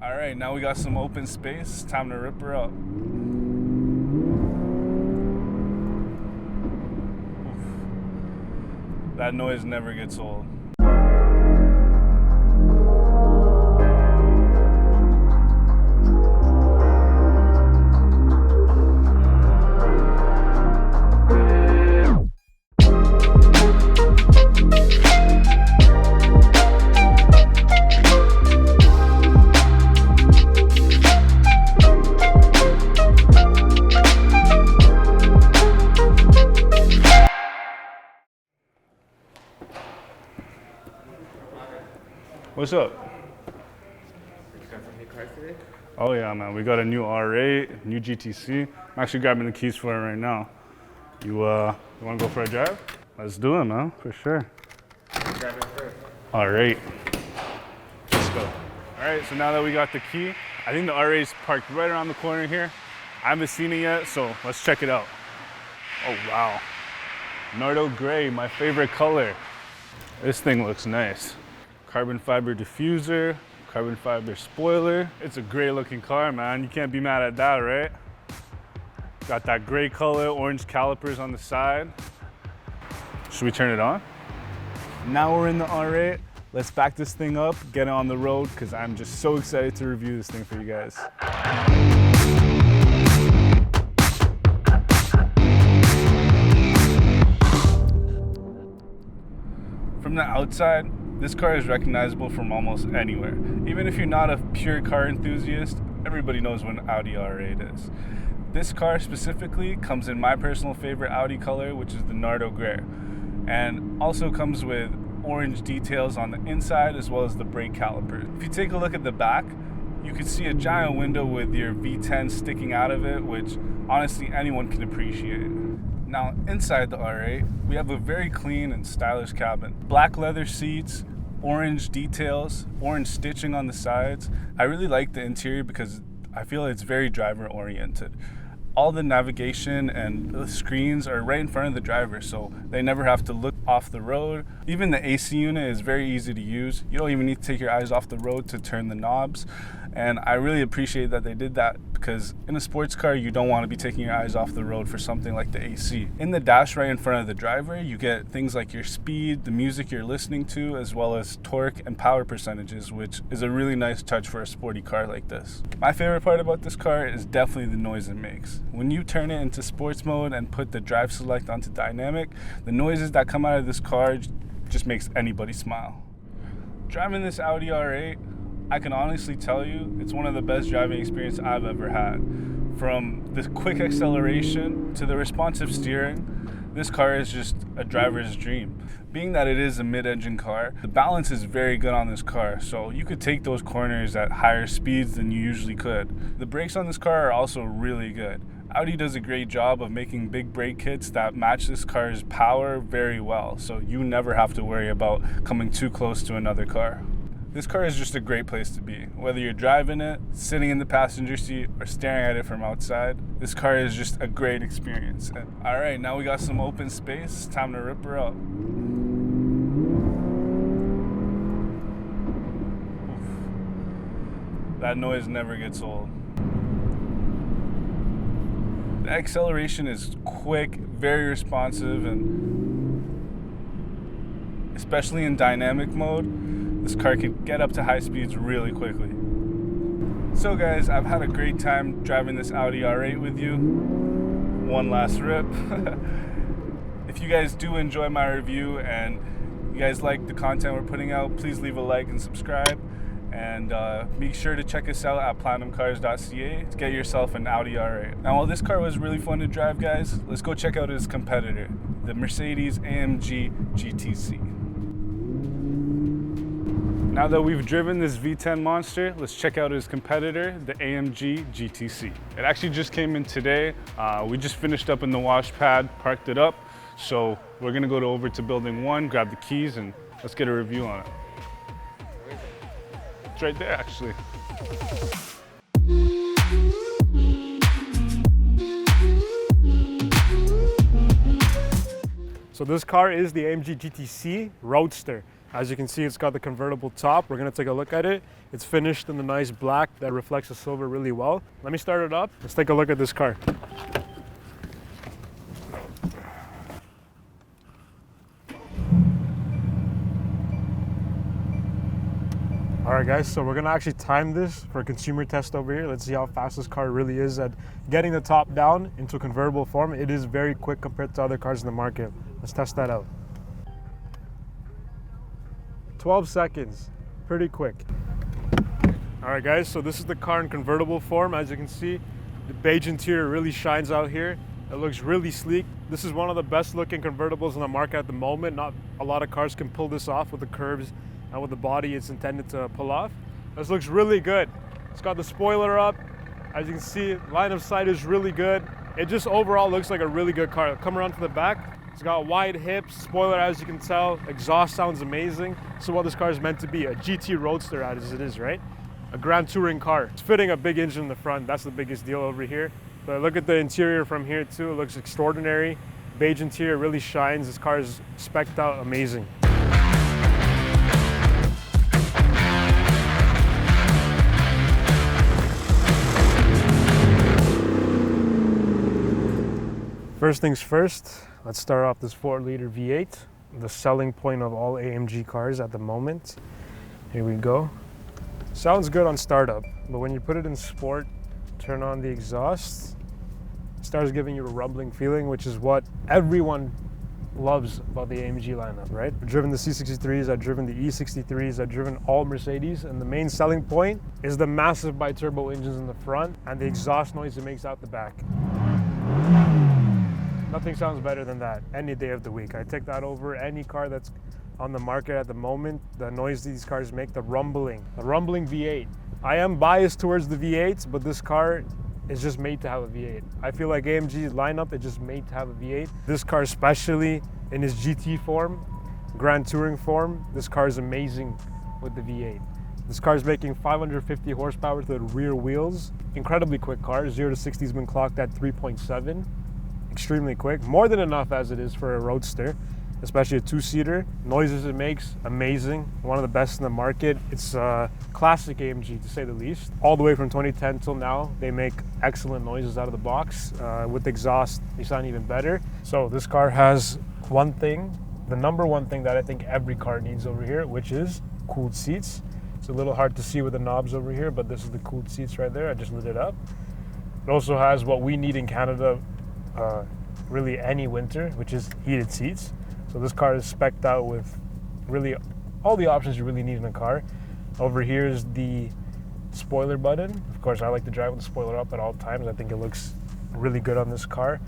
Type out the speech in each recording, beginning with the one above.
All right, now we got some open space. Time to rip her up. Oof. That noise never gets old. What's up? You got some new cars today? Oh yeah, man. We got a new R8, new GTC. I'm actually grabbing the keys for it right now. You want to go for a drive? Let's do it, man. For sure. Grab it first. R8. Let's go. All right, so now that we got the key, I think the R8 is parked right around the corner here. I haven't seen it yet, so let's check it out. Oh, wow. Nardo gray, my favorite color. This thing looks nice. Carbon fiber diffuser, carbon fiber spoiler. It's a great looking car, man. You can't be mad at that, right? Got that gray color, orange calipers on the side. Should we turn it on? Now we're in the R8. Let's back this thing up, get it on the road, because I'm just so excited to review this thing for you guys. From the outside, this car is recognizable from almost anywhere. Even if you're not a pure car enthusiast, everybody knows what an Audi R8 is. This car specifically comes in my personal favorite Audi color, which is the Nardo gray, and also comes with orange details on the inside as well as the brake caliper. If you take a look at the back, you can see a giant window with your V10 sticking out of it, which honestly anyone can appreciate. Now inside the R8, we have a very clean and stylish cabin. Black leather seats, orange details, orange stitching on the sides. I really like the interior because I feel it's very driver oriented. All the navigation and the screens are right in front of the driver, so they never have to look off the road. Even the AC unit is very easy to use. You don't even need to take your eyes off the road to turn the knobs. And I really appreciate that they did that, because in a sports car, you don't want to be taking your eyes off the road for something like the AC. In the dash right in front of the driver, you get things like your speed, the music you're listening to, as well as torque and power percentages, which is a really nice touch for a sporty car like this. My favorite part about this car is definitely the noise it makes. When you turn it into sports mode and put the drive select onto dynamic, the noises that come out of this car just makes anybody smile. Driving this Audi R8, I can honestly tell you it's one of the best driving experiences I've ever had. From the quick acceleration to the responsive steering, this car is just a driver's dream. Being that it is a mid-engine car, the balance is very good on this car, so you could take those corners at higher speeds than you usually could. The brakes on this car are also really good. Audi does a great job of making big brake kits that match this car's power very well, so you never have to worry about coming too close to another car. This car is just a great place to be. Whether you're driving it, sitting in the passenger seat, or staring at it from outside, this car is just a great experience. All right, now we got some open space. Time to rip her up. Oof. That noise never gets old. The acceleration is quick, very responsive, and especially in dynamic mode, this car can get up to high speeds really quickly. So guys, I've had a great time driving this Audi R8 with you. One last rip. If you guys do enjoy my review and you guys like the content we're putting out, please leave a like and subscribe. And make sure to check us out at platinumcars.ca to get yourself an Audi R8. Now, while this car was really fun to drive, guys, let's go check out his competitor, the Mercedes AMG GT C. Now that we've driven this V10 monster, let's check out his competitor, the AMG GTC. It actually just came in today. We just finished up in the wash pad, parked it up. So we're gonna go over to building 1, grab the keys, and let's get a review on it. It's right there, actually. So this car is the AMG GTC Roadster. As you can see, it's got the convertible top. We're gonna take a look at it. It's finished in the nice black that reflects the silver really well. Let me start it up. Let's take a look at this car. All right, guys, so we're gonna actually time this for a consumer test over here. Let's see how fast this car really is at getting the top down into convertible form. It is very quick compared to other cars in the market. Let's test that out. 12 seconds, pretty quick. All right, guys, so this is the car in convertible form. As you can see, the beige interior really shines out here. It looks really sleek. This is one of the best looking convertibles in the market at the moment. Not a lot of cars can pull this off with the curves and with the body it's intended to pull off. This looks really good. It's got the spoiler up. As you can see, line of sight is really good. It just overall looks like a really good car. Come around to the back. It's got wide hips, spoiler as you can tell. Exhaust sounds amazing. This is what this car is meant to be, a GT Roadster as it is, right? A Grand Touring car. It's fitting a big engine in the front. That's the biggest deal over here. But look at the interior from here too. It looks extraordinary. Beige interior really shines. This car is spec'd out amazing. First things first, let's start off this 4-liter V8, the selling point of all AMG cars at the moment. Here we go. Sounds good on startup, but when you put it in sport, turn on the exhaust, it starts giving you a rumbling feeling, which is what everyone loves about the AMG lineup, right? I've driven the C63s, I've driven the E63s, I've driven all Mercedes, and the main selling point is the massive bi-turbo engines in the front and the exhaust noise it makes out the back. Nothing sounds better than that any day of the week. I take that over any car that's on the market at the moment. The noise these cars make, the rumbling V8. I am biased towards the V8s, but this car is just made to have a V8. I feel like AMG's lineup is just made to have a V8. This car, especially in its GT form, Grand Touring form, this car is amazing with the V8. This car is making 550 horsepower to the rear wheels. Incredibly quick car. 0 to 60 has been clocked at 3.7. Extremely quick, more than enough as it is for a roadster, especially a two-seater. Noises it makes, amazing. One of the best in the market. It's a classic AMG to say the least. All the way from 2010 till now, they make excellent noises out of the box. With exhaust, they sound even better. So this car has one thing, the number one thing that I think every car needs over here, which is cooled seats. It's a little hard to see with the knobs over here, but this is the cooled seats right there. I just lit it up. It also has what we need in Canada really any winter, which is heated seats. So this car is spec'd out with really all the options you really need in a car. Over here is the spoiler button. Of course, I like to drive with the spoiler up at all times. I think it looks really good on this car.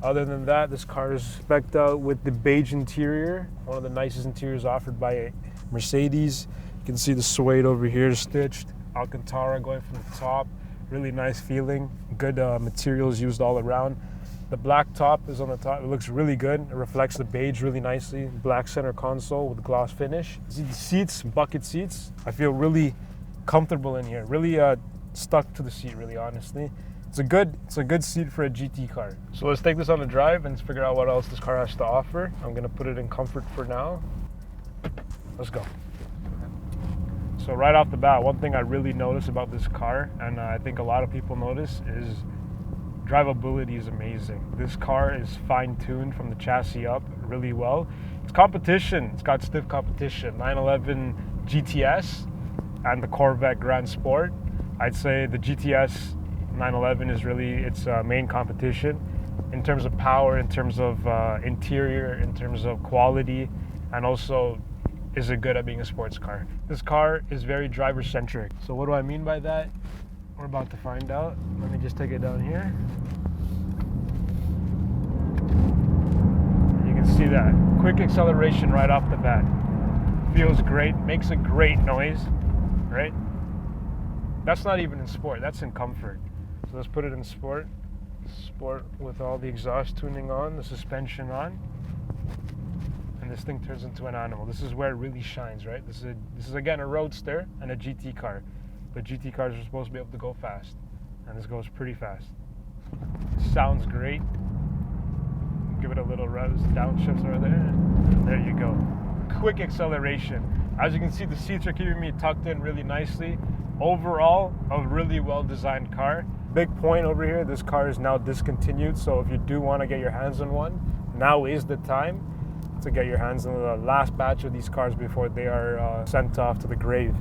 Other than that, this car is spec'd out with the beige interior, one of the nicest interiors offered by Mercedes. You can see the suede over here stitched, Alcantara going from the top. Really nice feeling, good materials used all around. The black top is on the top. It looks really good. It reflects the beige really nicely. Black center console with gloss finish. See the seats, bucket seats. I feel really comfortable in here. Really stuck to the seat, really honestly. It's a good seat for a GT car. So let's take this on a drive and figure out what else this car has to offer. I'm gonna put it in comfort for now. Let's go. So right off the bat, one thing I really notice about this car, and I think a lot of people notice, is drivability is amazing. This car is fine-tuned from the chassis up really well. It's competition. It's got stiff competition. 911 GTS and the Corvette Grand Sport. I'd say the GTS 911 is really its main competition in terms of power, in terms of interior, in terms of quality, and also is it good at being a sports car. This car is very driver-centric. So what do I mean by that? We're about to find out. Let me just take it down here. You can see that. Quick acceleration right off the bat. Feels great, makes a great noise, right? That's not even in sport, that's in comfort. So let's put it in sport. Sport with all the exhaust tuning on, the suspension on. And this thing turns into an animal. This is where it really shines, right? This is again a roadster and a GT car. But GT cars are supposed to be able to go fast. And this goes pretty fast. Sounds great. Give it a little revs, downshifts right there. There you go. Quick acceleration. As you can see, the seats are keeping me tucked in really nicely. Overall, a really well-designed car. Big point over here, this car is now discontinued, so if you do want to get your hands on one, now is the time to get your hands on the last batch of these cars before they are sent off to the grave.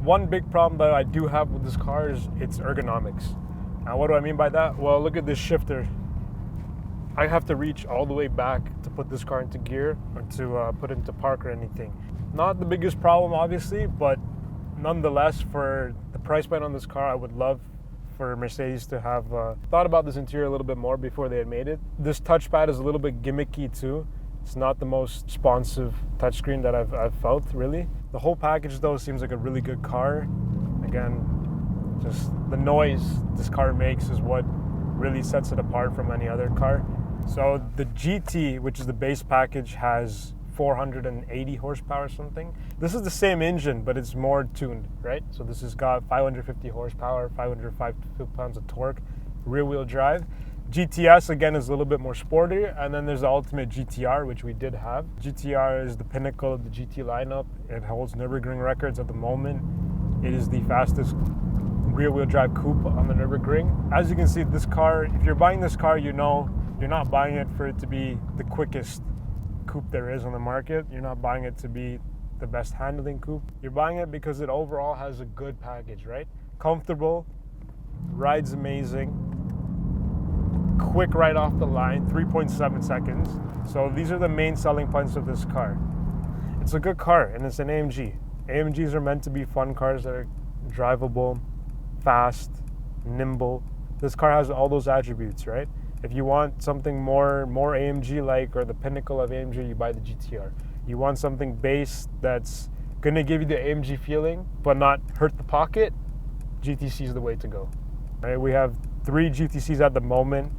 One big problem that I do have with this car is its ergonomics. Now, what do I mean by that? Well, look at this shifter. I have to reach all the way back to put this car into gear or to put it into park or anything. Not the biggest problem, obviously, but nonetheless, for the price point on this car, I would love for Mercedes to have thought about this interior a little bit more before they had made it. This touchpad is a little bit gimmicky too. It's not the most responsive touchscreen that I've felt, really. The whole package, though, seems like a really good car. Again, just the noise this car makes is what really sets it apart from any other car. So the GT, which is the base package, has 480 horsepower or something. This is the same engine, but it's more tuned, right? So this has got 550 horsepower, 505 foot-pounds of torque, rear-wheel drive. GTS, again, is a little bit more sporty, and then there's the Ultimate GTR, which we did have. GTR is the pinnacle of the GT lineup. It holds Nürburgring records at the moment. It is the fastest rear-wheel drive coupe on the Nürburgring. As you can see, this car, if you're buying this car, you know you're not buying it for it to be the quickest coupe there is on the market. You're not buying it to be the best handling coupe. You're buying it because it overall has a good package, right? Comfortable, rides amazing, quick right off the line, 3.7 seconds. So these are the main selling points of this car. It's a good car, and it's an AMG. AMGs are meant to be fun cars that are drivable, fast, nimble. This car has all those attributes, right? If you want something more AMG-like or the pinnacle of AMG, you buy the GTR. You want something base that's gonna give you the AMG feeling, but not hurt the pocket, GTC is the way to go. Right? We have 3 GTCs at the moment,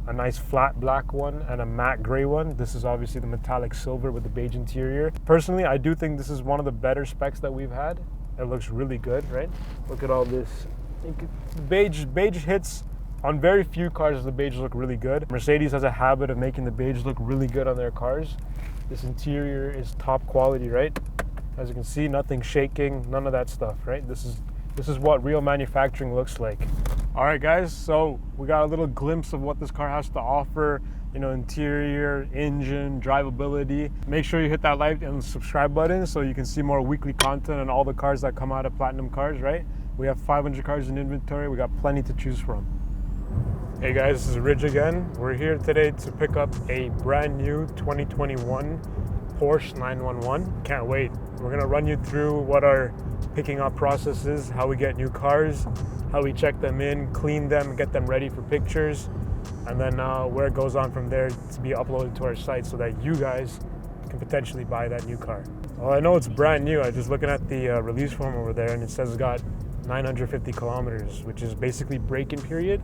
a nice flat black one and a matte gray one. This is obviously the metallic silver with the beige interior. Personally, I do think this is one of the better specs that we've had. It looks really good, right? Look at all this. Beige hits. On very few cars does the beige look really good. Mercedes has a habit of making the beige look really good on their cars. This interior is top quality, right? As you can see, nothing shaking, none of that stuff, right? This is what real manufacturing looks like. All right, guys, so we got a little glimpse of what this car has to offer, you know, interior, engine, drivability. Make sure you hit that like and subscribe button so you can see more weekly content on all the cars that come out of Platinum Cars, right? We have 500 cars in inventory. We got plenty to choose from. Hey guys, this is Rydge again. We're here today to pick up a brand new 2021 Porsche 911. Can't wait. We're gonna run you through what our picking up process is, how we get new cars, how we check them in, clean them, get them ready for pictures, and then where it goes on from there to be uploaded to our site so that you guys can potentially buy that new car. Well, I know it's brand new. I was just looking at the release form over there, and it says it's got 950 kilometers, which is basically break-in period.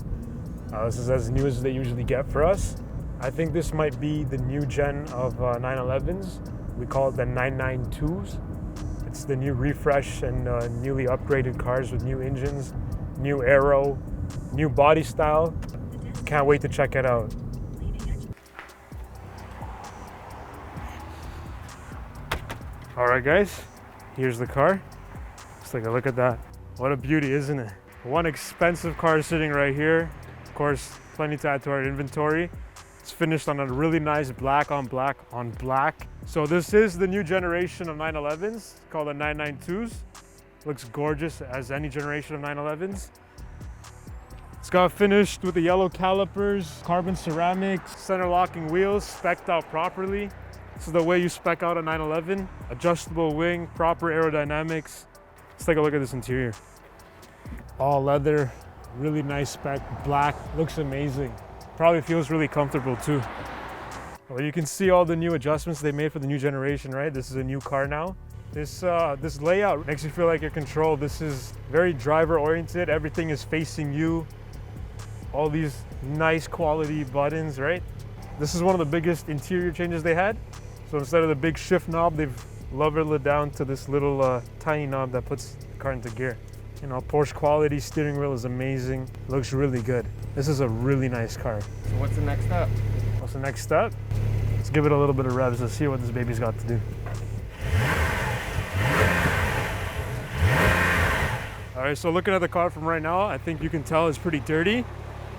This is as new as they usually get for us. I think this might be the new gen of 911s. We call it the 992s. It's the new refresh and newly upgraded cars with new engines, new aero, new body style. Can't wait to check it out. All right, guys, here's the car. Let's take a look at that. What a beauty, isn't it? One expensive car sitting right here. Of course, plenty to add to our inventory. It's finished on a really nice black on black on black. So this is the new generation of 911s called the 992s. Looks gorgeous as any generation of 911s. It's got finished with the yellow calipers, carbon ceramics, center locking wheels, spec'd out properly. This is the way you spec out a 911. Adjustable wing, proper aerodynamics. Let's take a look at this interior. All leather, really nice spec, black, looks amazing. Probably feels really comfortable too. Well, you can see all the new adjustments they made for the new generation, right? This is a new car now. This layout makes you feel like you're controlled. This is very driver oriented. Everything is facing you. All these nice quality buttons, right? This is one of the biggest interior changes they had. So instead of the big shift knob, they've leveled it down to this little tiny knob that puts the car into gear. You know, Porsche quality steering wheel is amazing. Looks really good. This is a really nice car. So what's the next step? What's the next step? Let's give it a little bit of revs. Let's see what this baby's got to do. right, so looking at the car from right now, I think you can tell it's pretty dirty.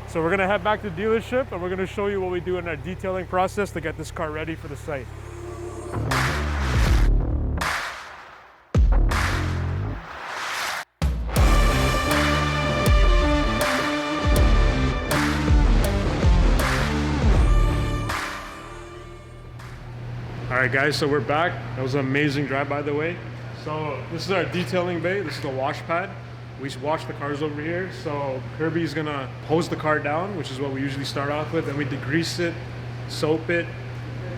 So we're gonna head back to the dealership and we're gonna show you what we do in our detailing process to get this car ready for the site. All right guys, so we're back. That was an amazing drive, by the way. So this is our detailing bay. This is the wash pad. We wash the cars over here. So Kirby's gonna hose the car down, which is what we usually start off with. Then we degrease it, soap it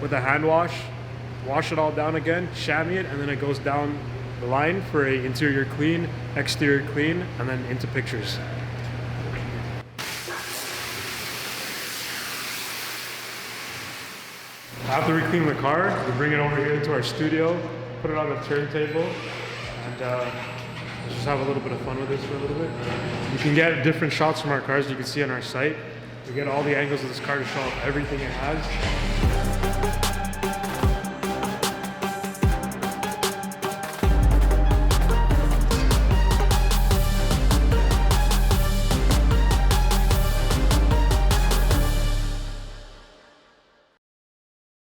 with a hand wash it all down again, chamois it, and then it goes down the line for a interior clean, exterior clean, and then into pictures. After we clean the car, we bring it over here into our studio, put it on the turntable, and let's just have a little bit of fun with this for a little bit. You can get different shots from our cars you can see on our site. We get all the angles of this car to show off everything it has.